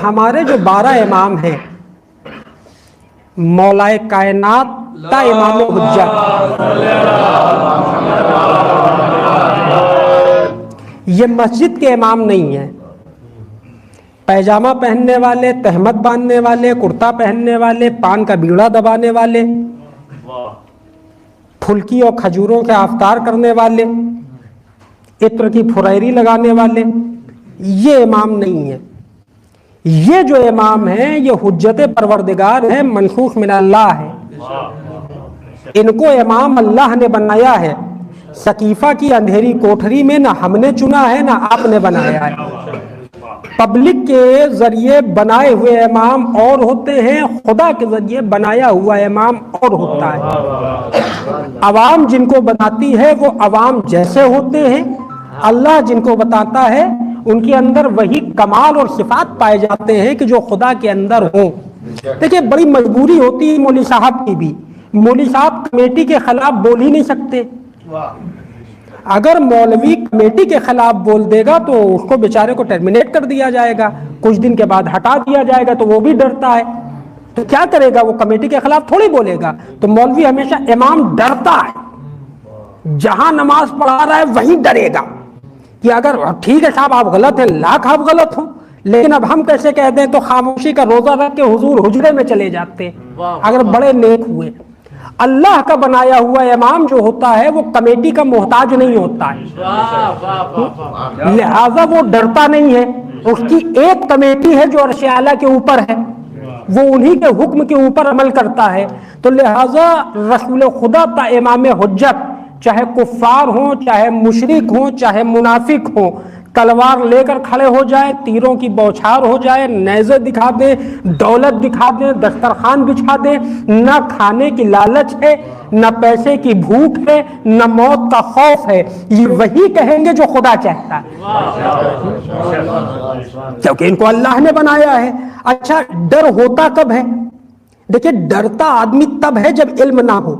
ہمارے جو 12 امام ہیں، مولائے کائنات تا امام حجت، یہ مسجد کے امام نہیں ہیں، پیجامہ پہننے والے، تہمت باندھنے والے، کرتا پہننے والے، پان کا بیڑا دبانے والے، پھلکی اور کھجوروں کے افطار کرنے والے، عطر کی پھریری لگانے والے، یہ امام نہیں ہیں۔ یہ جو امام ہیں یہ حجت پروردگار ہیں، منسوخ من اللہ ہے، ان کو امام اللہ نے بنایا ہے۔ سقیفہ کی اندھیری کوٹھری میں نہ ہم نے چنا ہے نہ آپ نے بنایا ہے۔ پبلک کے ذریعے بنائے ہوئے امام اور ہوتے ہیں، خدا کے ذریعے بنایا ہوا امام اور ہوتا ہے۔ عوام جن کو بتاتی ہے وہ عوام جیسے ہوتے ہیں، اللہ جن کو بتاتا ہے ان کے اندر وہی کمال اور صفات پائے جاتے ہیں کہ جو خدا کے اندر ہوں۔ دیکھیں بڑی مجبوری ہوتی ہے مولوی صاحب کی بھی، مولوی صاحب کمیٹی کے خلاف بول ہی نہیں سکتے۔ اگر مولوی کمیٹی کے خلاف بول دے گا تو اس کو بیچارے کو ٹرمینیٹ کر دیا جائے گا، کچھ دن کے بعد ہٹا دیا جائے گا، تو وہ بھی ڈرتا ہے، تو کیا کرے گا؟ وہ کمیٹی کے خلاف تھوڑی بولے گا۔ تو مولوی ہمیشہ امام ڈرتا ہے، جہاں نماز پڑھا رہا ہے وہیں ڈرے گا کہ اگر ٹھیک ہے صاحب آپ غلط ہیں، لاکھ آپ غلط ہوں، لیکن اب ہم کیسے کہہ دیں؟ تو خاموشی کا روزہ رکھ کے حضور حجرے میں چلے جاتے اگر بڑے نیک ہوئے۔ اللہ کا بنایا ہوا امام جو ہوتا ہے وہ کمیٹی کا محتاج نہیں ہوتا ہے، لہذا وہ ڈرتا نہیں ہے۔ اس کی ایک کمیٹی ہے جو عرش اعلیٰ کے اوپر ہے، وہ انہی کے حکم کے اوپر عمل کرتا ہے، تو لہذا رسول خدا تا امام حجت، چاہے کفار ہوں، چاہے مشرک ہوں، چاہے منافق ہوں، تلوار لے کر کھڑے ہو جائے، تیروں کی بوچھار ہو جائے، نیزے دکھا دیں، دولت دکھا دیں، دسترخوان بچھا دیں، نہ کھانے کی لالچ ہے، نہ پیسے کی بھوک ہے، نہ موت کا خوف ہے، یہ وہی کہیں گے جو خدا چاہتا ہے، کیونکہ ان کو اللہ نے بنایا ہے۔ اچھا ڈر ہوتا کب ہے؟ دیکھیں ڈرتا آدمی تب ہے جب علم نہ ہو۔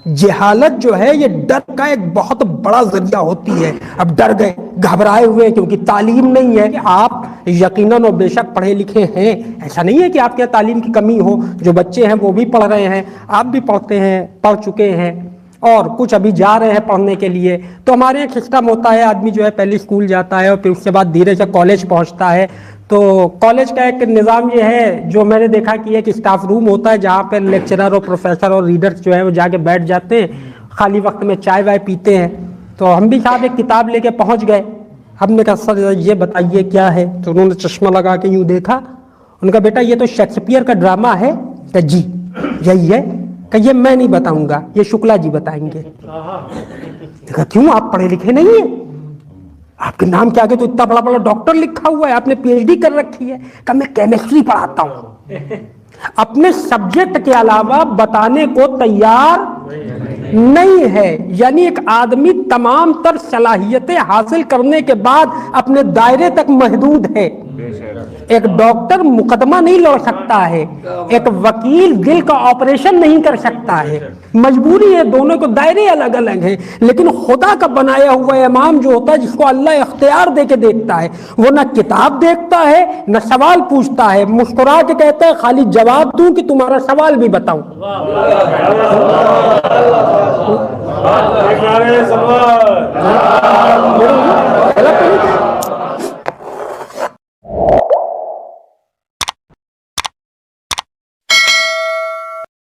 جہالت جو ہے یہ ڈر کا ایک بہت بڑا ذریعہ ہوتی ہے۔ اب ڈر گئے، گھبرائے ہوئے کیونکہ تعلیم نہیں ہے۔ آپ یقیناً اور بے شک پڑھے لکھے ہیں، ایسا نہیں ہے کہ آپ کے تعلیم کی کمی ہو، جو بچے ہیں وہ بھی پڑھ رہے ہیں، آپ بھی پڑھتے ہیں، پڑھ چکے ہیں، اور کچھ ابھی جا رہے ہیں پڑھنے کے لیے۔ تو ہمارے ایک سسٹم ہوتا ہے، آدمی جو ہے پہلے اسکول جاتا ہے اور پھر اس کے بعد دھیرے سے کالج پہنچتا ہے۔ تو کالج کا ایک نظام یہ ہے جو میں نے دیکھا کہ ایک اسٹاف روم ہوتا ہے جہاں پہ لیکچرر اور پروفیسر اور ریڈرز جو ہے وہ جا کے بیٹھ جاتے ہیں، خالی وقت میں چائے وائے پیتے ہیں۔ تو ہم بھی صاحب ایک کتاب لے کے پہنچ گئے، ہم نے کہا سر یہ بتائیے کیا ہے؟ تو انہوں نے چشمہ لگا کے یوں دیکھا، ان کا بیٹا یہ تو شیکسپیئر کا ڈرامہ ہے۔ کہ جی یہی ہے؟ کہ یہ میں نہیں بتاؤں گا، یہ شکلا جی بتائیں گے۔ کہا کیوں آپ پڑھے لکھے نہیں ہیں؟ آپ کے نام کے آگے تو اتنا بڑا بڑا ڈاکٹر لکھا ہوا ہے، آپ نے پی ایچ ڈی کر رکھی ہے۔ کہ میں کیمسٹری پڑھاتا ہوں۔ اپنے سبجیکٹ کے علاوہ بتانے کو تیار نہیں ہے، یعنی ایک آدمی تمام تر صلاحیتیں حاصل کرنے کے بعد اپنے دائرے تک محدود ہے۔ ایک ڈاکٹر مقدمہ نہیں لڑ سکتا ہے، ایک وکیل دل کا آپریشن نہیں کر سکتا ہے، مجبوری ہے، دونوں کو دائرے الگ الگ ہیں۔ لیکن خدا کا بنایا ہوا امام جو ہوتا ہے جس کو اللہ اختیار دے کے دیکھتا ہے، وہ نہ کتاب دیکھتا ہے نہ سوال پوچھتا ہے، مسکرا کے کہتا ہے خالی جواب دوں کہ تمہارا سوال بھی بتاؤں۔